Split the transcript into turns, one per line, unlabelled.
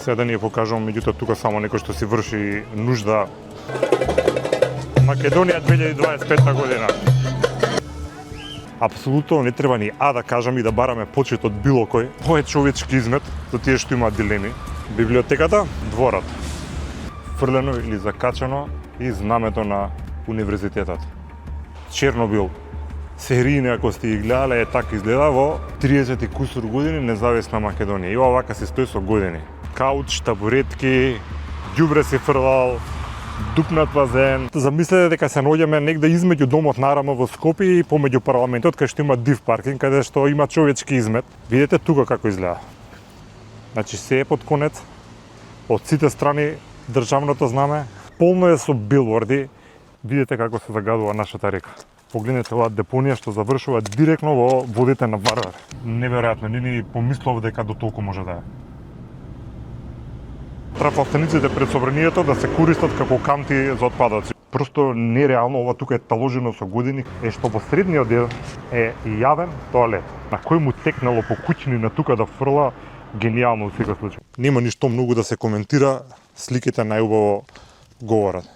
Сега да ни ја покажувам, меѓутоа тука само некој што си врши нужда. Македонија 2025 година. Апсолутно не треба ни да кажам и да бараме почет од било кој. Ова е човечки измет за тие што имаат дилеми. Библиотеката, дворот. Фрлено или закачано и знамето на универзитетот. Чернобил. Серијни, ако сте ги гледале, е така изгледа во 30 и кусур години независна Македонија. И овака се стои со години. Кауч, табуретки, ѓубре се фрлал, дупнат базен. Замислете дека се наоѓаме негде измеѓу домот на РМ во Скопје и помеѓу парламентот, кај што има див паркинг, каде што има човечки измет. Видете тука како изгледа. Значи се е под конец. Од сите страни државното знаме, полно е со билборди. Видите како се загадува нашата река. Погледнете оваа депонија што завршува директно во водите на Варвар. Неверојатно, не ни помислов дека до толку може да е. Трафалстаниците пред собранието да се користат како канти за отпадоци. Просто нереално, ова тука е таложено со години, е што во средниот дел е јавен тоалет. На кој му текнало по куќни на тука да фрла, генијално во секој случај. Нема ништо многу да се коментира, сликите најубаво говорат.